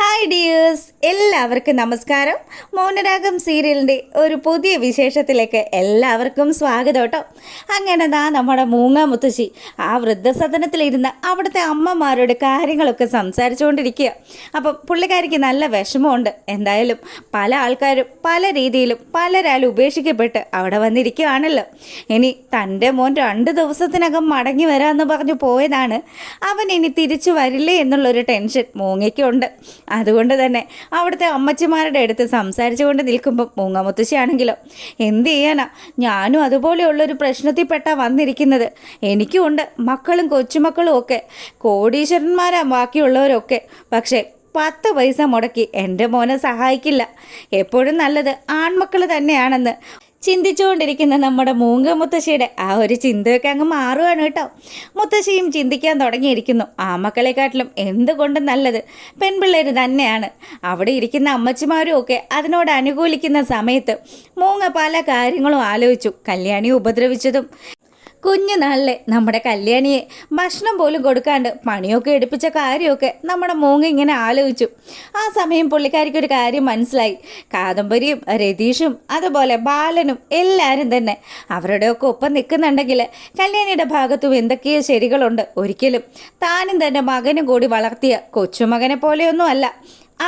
Hi dears, എല്ലാവർക്കും നമസ്കാരം. മൗനരാഗം സീരിയലിൻ്റെ ഒരു പുതിയ വിശേഷത്തിലേക്ക് എല്ലാവർക്കും സ്വാഗതം കേട്ടോ. അങ്ങനെ നമ്മുടെ മൂങ്ങ മുത്തശ്ശി ആ വൃദ്ധസദനത്തിലിരുന്ന് അവിടുത്തെ അമ്മമാരുടെ കാര്യങ്ങളൊക്കെ സംസാരിച്ചുകൊണ്ടിരിക്കുക. അപ്പം പുള്ളിക്കാരിക്ക് നല്ല വിഷമമുണ്ട്. എന്തായാലും പല ആൾക്കാരും പല രീതിയിലും പലരാലും ഉപേക്ഷിക്കപ്പെട്ട് അവിടെ വന്നിരിക്കുകയാണല്ലോ. ഇനി തൻ്റെ മോൻ 2 ദിവസത്തിനകം മടങ്ങി വരാമെന്ന് പറഞ്ഞു പോയതാണ്. അവൻ ഇനി തിരിച്ചു വരില്ലേ എന്നുള്ളൊരു ടെൻഷൻ മൂങ്ങയ്ക്കുണ്ട്. അതുകൊണ്ട് തന്നെ അവിടുത്തെ അമ്മച്ചിമാരുടെ അടുത്ത് സംസാരിച്ചു കൊണ്ട് നിൽക്കുമ്പം മൂങ്ങമുത്തശ്ശിയാണെങ്കിലോ, എന്ത് ചെയ്യാനാ, ഞാനും അതുപോലെയുള്ളൊരു പ്രശ്നത്തിൽപ്പെട്ടാണ് വന്നിരിക്കുന്നത്. എനിക്കുമുണ്ട് മക്കളും കൊച്ചുമക്കളും ഒക്കെ, കോടീശ്വരന്മാരാ ബാക്കിയുള്ളവരൊക്കെ. പക്ഷേ 10 പൈസ മുടക്കി എൻ്റെ മോനെ സഹായിക്കില്ല. എപ്പോഴും നല്ലത് ആൺമക്കൾ തന്നെയാണെന്ന് ചിന്തിച്ചുകൊണ്ടിരിക്കുന്ന നമ്മുടെ മൂങ്ങ മുത്തശ്ശിയുടെ ആ ഒരു ചിന്തയൊക്കെ അങ്ങ് മാറുകയാണ് കേട്ടോ. മുത്തശ്ശിയും ചിന്തിക്കാൻ തുടങ്ങിയിരിക്കുന്നു, ആമക്കളെക്കാട്ടിലും എന്തുകൊണ്ടും നല്ലത് പെൺപിള്ളേർ തന്നെയാണ്. അവിടെ ഇരിക്കുന്ന അമ്മച്ചിമാരും ഒക്കെ അതിനോട് അനുകൂലിക്കുന്ന സമയത്ത് മൂങ്ങ പല കാര്യങ്ങളും ആലോചിച്ചു. കല്യാണി ഉപദ്രവിച്ചതും, കുഞ്ഞുനാളിലെ നമ്മുടെ കല്യാണിയെ ഭക്ഷണം പോലും കൊടുക്കാണ്ട് പണിയൊക്കെ എടുപ്പിച്ച കാര്യമൊക്കെ നമ്മുടെ മൂങ്ങ ഇങ്ങനെ ആലോചിച്ചു. ആ സമയം പുള്ളിക്കാരിക്കൊരു കാര്യം മനസ്സിലായി. കാദംബരിയും രതീഷും അതുപോലെ ബാലനും എല്ലാവരും തന്നെ അവരുടെയൊക്കെ ഒപ്പം നിൽക്കുന്നുണ്ടെങ്കിൽ കല്യാണിയുടെ ഭാഗത്തും എന്തൊക്കെയോ ശരികളുണ്ട്. ഒരിക്കലും താനും തൻ്റെ മകനും കൂടി വളർത്തിയ കൊച്ചുമകനെ പോലെയൊന്നും അല്ല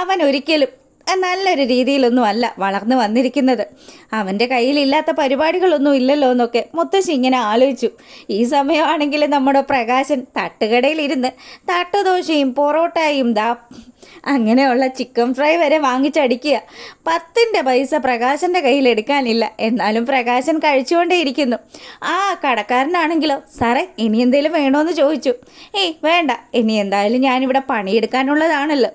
അവൻ, ഒരിക്കലും നല്ലൊരു രീതിയിലൊന്നും അല്ല വളർന്നു വന്നിരിക്കുന്നത്. അവൻ്റെ കയ്യിലില്ലാത്ത പരിപാടികളൊന്നും ഇല്ലല്ലോ എന്നൊക്കെ മുത്തശ്ശി ഇങ്ങനെ ആലോചിച്ചു. ഈ സമയമാണെങ്കിൽ നമ്മുടെ പ്രകാശൻ തട്ടുകടയിലിരുന്ന് തട്ടുദോശയും പൊറോട്ടയും അങ്ങനെയുള്ള ചിക്കൻ ഫ്രൈ വരെ വാങ്ങിച്ചടിക്കുക. 10 പൈസ പ്രകാശൻ്റെ കയ്യിൽ എടുക്കാനില്ല. എന്നാലും പ്രകാശൻ കഴിച്ചുകൊണ്ടേയിരിക്കുന്നു. ആ കടക്കാരനാണെങ്കിലോ, സാറേ ഇനി എന്തെങ്കിലും വേണോയെന്ന് ചോദിച്ചു. ഏയ് വേണ്ട, ഇനി എന്തായാലും ഞാനിവിടെ പണിയെടുക്കാനുള്ളതാണല്ലോ,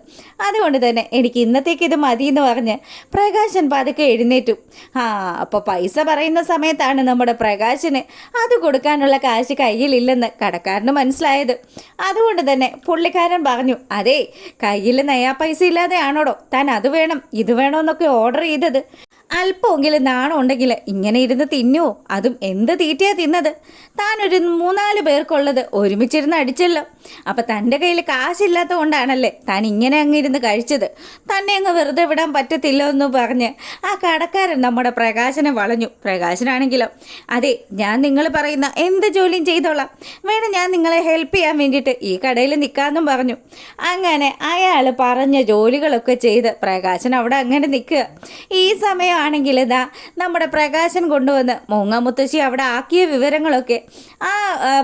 അതുകൊണ്ട് തന്നെ എനിക്ക് ഇന്നത്തേക്ക് ഇത് മതിയെന്ന് പറഞ്ഞ് പ്രകാശൻ പതുക്കെ എഴുന്നേറ്റു. അപ്പോൾ പൈസ പറയുന്ന സമയത്താണ് നമ്മുടെ പ്രകാശന് അത് കൊടുക്കാനുള്ള കാശ് കയ്യിലില്ലെന്ന് കടക്കാരന് മനസ്സിലായത്. അതുകൊണ്ട് തന്നെ പുള്ളിക്കാരൻ പറഞ്ഞു, അതേ കയ്യിൽ നയാ പൈസ ഇല്ലാതെയാണോടോ താൻ അത് വേണം ഇത് വേണമെന്നൊക്കെ ഓർഡർ ചെയ്തത്? അല്പമെങ്കിലും നാണം ഉണ്ടെങ്കിൽ ഇങ്ങനെ ഇരുന്ന് തിന്നുവോ? അതും എന്ത് തീറ്റയാ തിന്നത്? താനൊരു 3-4 പേർക്കുള്ളത് ഒരുമിച്ചിരുന്ന് അടിച്ചല്ലോ. അപ്പം തൻ്റെ കയ്യിൽ കാശില്ലാത്ത കൊണ്ടാണല്ലേ താൻ ഇങ്ങനെ അങ്ങ് ഇരുന്ന് കഴിച്ചത്? തന്നെ അങ്ങ് വെറുതെ വിടാൻ പറ്റത്തില്ലോ എന്ന് പറഞ്ഞ് ആ കടക്കാരൻ നമ്മുടെ പ്രകാശനെ വളഞ്ഞു. പ്രകാശനാണെങ്കിലോ, അതെ ഞാൻ നിങ്ങൾ പറയുന്ന എന്ത് ജോലിയും ചെയ്തോളാം, വേണം ഞാൻ നിങ്ങളെ ഹെൽപ്പ് ചെയ്യാൻ വേണ്ടിയിട്ട് ഈ കടയിൽ നിൽക്കാമെന്നും പറഞ്ഞു. അങ്ങനെ അയാൾ പറഞ്ഞ ജോലികളൊക്കെ ചെയ്ത് പ്രകാശൻ അവിടെ അങ്ങനെ നിൽക്കുക. ഈ സമയം ആണെങ്കിൽ ഇതാ നമ്മുടെ പ്രകാശൻ കൊണ്ടുവന്ന് മൂങ്ങ മുത്തശ്ശി അവിടെ ആക്കിയ വിവരങ്ങളൊക്കെ ആ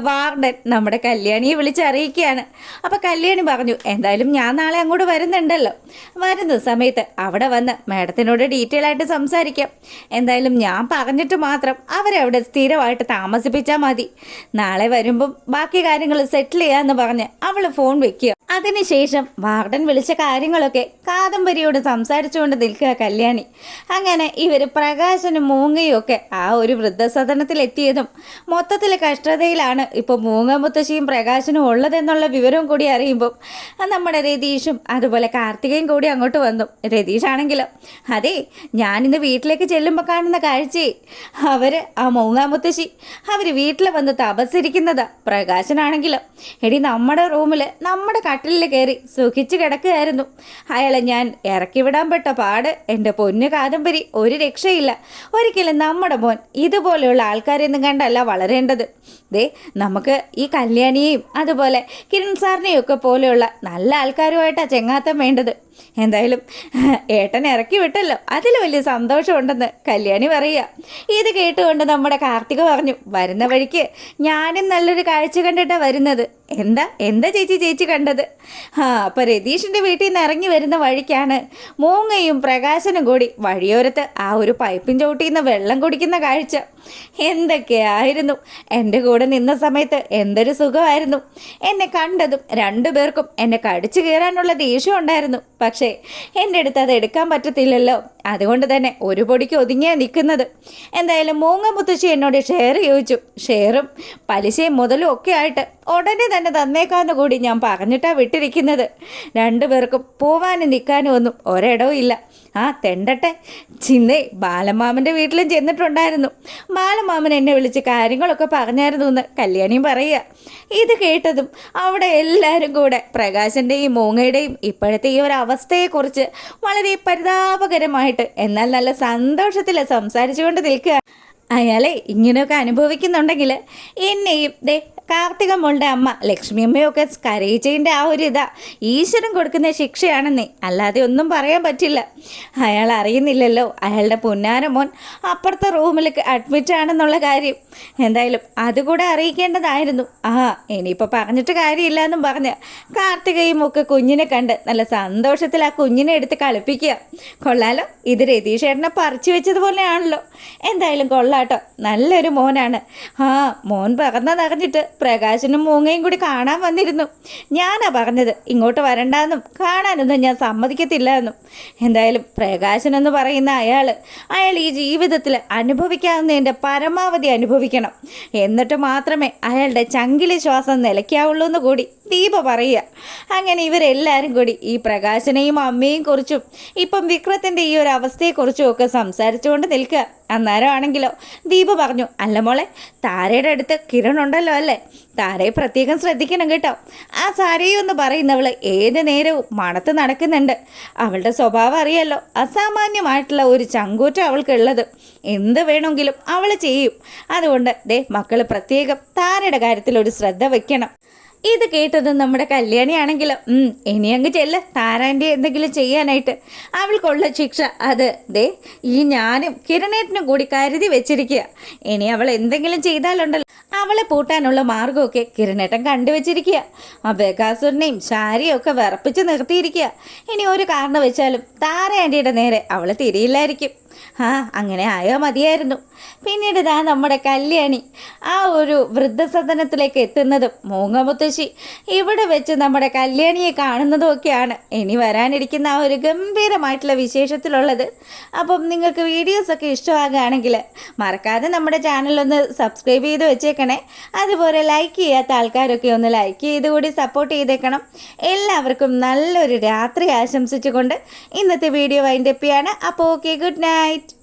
വാർഡൻ നമ്മുടെ കല്യാണിയെ വിളിച്ചറിയിക്കുകയാണ്. അപ്പോൾ കല്യാണി പറഞ്ഞു, എന്തായാലും ഞാൻ നാളെ അങ്ങോട്ട് വരുന്നുണ്ടല്ലോ, വരുന്ന സമയത്ത് അവിടെ വന്ന് മാഡത്തിനോട് ഡീറ്റെയിൽ ആയിട്ട് സംസാരിക്കാം. എന്തായാലും ഞാൻ പറഞ്ഞിട്ട് മാത്രം അവരെ അവിടെ സ്ഥിരമായിട്ട് താമസിപ്പിച്ചാൽ മതി. നാളെ വരുമ്പം ബാക്കി കാര്യങ്ങൾ സെറ്റിൽ ചെയ്യാമെന്ന് പറഞ്ഞ് അവൾ ഫോൺ വെക്കുക. അതിനുശേഷം വാർഡൻ വിളിച്ച കാര്യങ്ങളൊക്കെ കാദംബരിയോട് സംസാരിച്ചുകൊണ്ട് നിൽക്കുക കല്യാണി. അങ്ങനെ ഇവർ പ്രകാശനും മൂങ്ങയും ഒക്കെ ആ ഒരു വൃദ്ധസദനത്തിലെത്തിയതും മൊത്തത്തിൽ കഷ്ടതയിലാണ് ഇപ്പോൾ മൂങ്ങ മുത്തശ്ശിയും പ്രകാശനും ഉള്ളതെന്നുള്ള വിവരവും കൂടി അറിയുമ്പം നമ്മുടെ രതീഷും അതുപോലെ കാർത്തികയും കൂടി അങ്ങോട്ട് വന്നു. രതീഷാണെങ്കിലോ, അതെ ഞാനിന്ന് വീട്ടിലേക്ക് ചെല്ലുമ്പോൾ കാണുന്ന കാഴ്ചയെ അവർ ആ മൂങ്ങ മുത്തശ്ശി അവർ വീട്ടിൽ വന്ന് തപസ്സിരിക്കുന്നതാ. പ്രകാശനാണെങ്കിലോ, എടി നമ്മുടെ റൂമിൽ നമ്മുടെ കട്ടിലിൽ കയറി സുഖിച്ച് കിടക്കുകയായിരുന്നു. അയാളെ ഞാൻ ഇറക്കി വിടാൻ പെട്ട പാട് എൻ്റെ പൊന്നു കാദംബരി, ഒരു രക്ഷയില്ല. ഒരിക്കലും നമ്മുടെ മോൻ ഇതുപോലെയുള്ള ആൾക്കാരെയൊന്നും കണ്ടല്ല വളരേണ്ടത്. നമുക്ക് ഈ കല്യാണിയെയും അതുപോലെ കിരൺ സാറിനെയും ഒക്കെ പോലെയുള്ള നല്ല ആൾക്കാരുമായിട്ടാണ് ചെങ്ങാത്തം വേണ്ടത്. എന്തായാലും ഏട്ടൻ ഇറക്കി വിട്ടല്ലോ, അതിൽ വലിയ സന്തോഷമുണ്ടെന്ന് കല്യാണി പറയുക. ഇത് കേട്ടുകൊണ്ട് നമ്മുടെ കാർത്തിക പറഞ്ഞു, വരുന്ന വഴിക്ക് ഞാനും നല്ലൊരു കാഴ്ച കണ്ടിട്ടാണ് വരുന്നത്. എന്താ ചേച്ചി കണ്ടത്? അപ്പോൾ രതീഷിൻ്റെ വീട്ടിൽ നിന്ന് ഇറങ്ങി വരുന്ന വഴിക്കാണ് മൂങ്ങയും പ്രകാശനും കൂടി വഴിയോരത്ത് ആ ഒരു പൈപ്പിൻ ചോട്ടിൽ നിന്ന് വെള്ളം കുടിക്കുന്ന കാഴ്ച. എന്തൊക്കെയായിരുന്നു! എൻ്റെ കൂടെ നിന്ന സമയത്ത് എന്തൊരു സുഖമായിരുന്നു. എന്നെ കണ്ടതും 2 പേർക്കും എന്നെ കടിച്ചു കയറാനുള്ള ദേഷ്യം ഉണ്ടായിരുന്നു. പക്ഷേ എൻ്റെ അടുത്ത് അത് എടുക്കാൻ പറ്റത്തില്ലല്ലോ, അതുകൊണ്ട് തന്നെ ഒരു പൊടിക്ക് ഒതുങ്ങിയാണ് നിൽക്കുന്നത്. എന്തായാലും മൂങ്ങ മുത്തശ്ശി എന്നോട് ഷെയർ ചോദിച്ചു. ഷെയറും പലിശയും മുതലും ഒക്കെ ആയിട്ട് ഉടനെ തന്നെ തന്നേക്കാന്ന് കൂടി ഞാൻ പറഞ്ഞിട്ടാണ് വിട്ടിരിക്കുന്നത്. 2 പേർക്കും പോവാനും നിൽക്കാനും ഒന്നും ഒരിടവും ഇല്ല. തെണ്ടട്ടെ, ചിന്നേ ബാലമാമൻ്റെ വീട്ടിലും ചെന്നിട്ടുണ്ടായിരുന്നു. ബാലമാമൻ എന്നെ വിളിച്ച് കാര്യങ്ങളൊക്കെ പറഞ്ഞായിരുന്നു എന്ന് കല്യാണിയും പറയുക. ഇത് കേട്ടതും അവിടെ എല്ലാവരും കൂടെ പ്രകാശൻ്റെയും മൂങ്ങയുടെയും ഇപ്പോഴത്തെ ഈ ഒരു അവസ്ഥയെക്കുറിച്ച് വളരെ പരിതാപകരമായിട്ട് എന്നാൽ നല്ല സന്തോഷത്തിൽ സംസാരിച്ചുകൊണ്ട് നിൽക്കുക. അയാളെ ഇങ്ങനെയൊക്കെ അനുഭവിക്കുന്നുണ്ടെങ്കിൽ എന്നെയും ദേ കാർത്തിക മോളുടെ അമ്മ ലക്ഷ്മി അമ്മയൊക്കെ കരയിച്ചതിൻ്റെ ആ ഒരു ഇതാ ഈശ്വരൻ കൊടുക്കുന്ന ശിക്ഷയാണെന്നേ, അല്ലാതെ ഒന്നും പറയാൻ പറ്റില്ല. അയാൾ അറിയുന്നില്ലല്ലോ അയാളുടെ പുന്നാര മോൻ അപ്പുറത്തെ റൂമിൽ അഡ്മിറ്റ് ആണെന്നുള്ള കാര്യം. എന്തായാലും അതുകൂടെ അറിയിക്കേണ്ടതായിരുന്നു. ഇനിയിപ്പോൾ പറഞ്ഞിട്ട് കാര്യമില്ല എന്നും പറഞ്ഞ് കാർത്തികയും ഒക്കെ കുഞ്ഞിനെ കണ്ട് നല്ല സന്തോഷത്തിൽ ആ കുഞ്ഞിനെ എടുത്ത് കളിപ്പിക്കുക. കൊള്ളാലോ, ഇത് രതീഷേട്ടനെ പറിച്ചു വെച്ചതുപോലെയാണല്ലോ. എന്തായാലും കൊള്ളാട്ടോ, നല്ലൊരു മോനാണ്. മോൻ പറഞ്ഞതറിഞ്ഞിട്ട് പ്രകാശനും മൂങ്ങയും കൂടി കാണാൻ വന്നിരുന്നു. ഞാനാ പറഞ്ഞത് ഇങ്ങോട്ട് വരണ്ടെന്നും കാണാനൊന്നും ഞാൻ സമ്മതിക്കത്തില്ല എന്നും. എന്തായാലും പ്രകാശനെന്ന് പറയുന്ന അയാൾ ഈ ജീവിതത്തിൽ അനുഭവിക്കാവുന്നതിൻ്റെ പരമാവധി അനുഭവിക്കണം. എന്നിട്ട് മാത്രമേ അയാളുടെ ചങ്കിലെ ശ്വാസം നിലയ്ക്കാവുള്ളൂ എന്ന് കൂടി ദീപ പറയുക. അങ്ങനെ ഇവരെല്ലാവരും കൂടി ഈ പ്രകാശനെയും അമ്മയും കുറിച്ചും ഇപ്പം വിക്രത്തിൻ്റെ ഈ ഒരു അവസ്ഥയെക്കുറിച്ചും ഒക്കെ സംസാരിച്ചുകൊണ്ട് നിൽക്കുക. അന്നേരം ആണെങ്കിലോ ദീപ പറഞ്ഞു, അല്ല മോളെ, താരയുടെ അടുത്ത് കിരൺ ഉണ്ടല്ലോ അല്ലേ, താരയെ പ്രത്യേകം ശ്രദ്ധിക്കണം കേട്ടോ. ആ സാരയും എന്ന് പറയുന്നവൾ ഏത് നേരവും മണത്ത് നടക്കുന്നുണ്ട്. അവളുടെ സ്വഭാവം അറിയാലോ, അസാമാന്യമായിട്ടുള്ള ഒരു ചങ്കൂറ്റം അവൾക്കുള്ളത്. എന്ത് വേണമെങ്കിലും അവൾ ചെയ്യും. അതുകൊണ്ട് മക്കൾ പ്രത്യേകം താരയുടെ കാര്യത്തിൽ ഒരു ശ്രദ്ധ വയ്ക്കണം. ഇത് കേട്ടത് നമ്മുടെ കല്യാണിയാണെങ്കിലും ഇനി അങ്ങ് ചെല്ല് താരാൻ്റെ എന്തെങ്കിലും ചെയ്യാനായിട്ട്. അവൾക്കുള്ള ശിക്ഷ അത് ഈ ഞാനും കിരണേട്ടനും കൂടി കരുതി വെച്ചിരിക്കുക. ഇനി അവൾ എന്തെങ്കിലും ചെയ്താലുണ്ടല്ലോ അവളെ പൂട്ടാനുള്ള മാർഗമൊക്കെ കിരണേട്ടൻ കണ്ടുവച്ചിരിക്കുക. ആ ബഗാസുരനെയും ശാരിയും ഒക്കെ വിറപ്പിച്ച് നിർത്തിയിരിക്കുക. ഇനി ഒരു കാരണം വെച്ചാലും താര ആൻറ്റിയുടെ നേരെ അവൾ തിരിയില്ലായിരിക്കും. അങ്ങനെ ആയോ മതിയായിരുന്നു. പിന്നീട് നമ്മുടെ കല്യാണി ആ ഒരു വൃദ്ധസദനത്തിലേക്ക് എത്തുന്നതും മൂങ്ങമുത്തശ്ശി ഇവിടെ വെച്ച് നമ്മുടെ കല്യാണിയെ കാണുന്നതും ഒക്കെയാണ് ഇനി വരാനിരിക്കുന്ന ആ ഒരു ഗംഭീരമായിട്ടുള്ള വിശേഷത്തിലുള്ളത്. അപ്പം നിങ്ങൾക്ക് വീഡിയോസൊക്കെ ഇഷ്ടമാകുകയാണെങ്കിൽ മറക്കാതെ നമ്മുടെ ചാനലൊന്ന് സബ്സ്ക്രൈബ് ചെയ്ത് വെച്ചേക്കണേ. അതുപോലെ ലൈക്ക് ചെയ്യാത്ത ആൾക്കാരൊക്കെ ഒന്ന് ലൈക്ക് ചെയ്ത് കൂടി സപ്പോർട്ട് ചെയ്തേക്കണം. എല്ലാവർക്കും നല്ലൊരു രാത്രി ആശംസിച്ചുകൊണ്ട് ഇന്നത്തെ വീഡിയോ വൈൻഡപ്പ് ചെയ്യാണ്. അപ്പോൾ ഓക്കെ, ഗുഡ് നൈറ്റ്.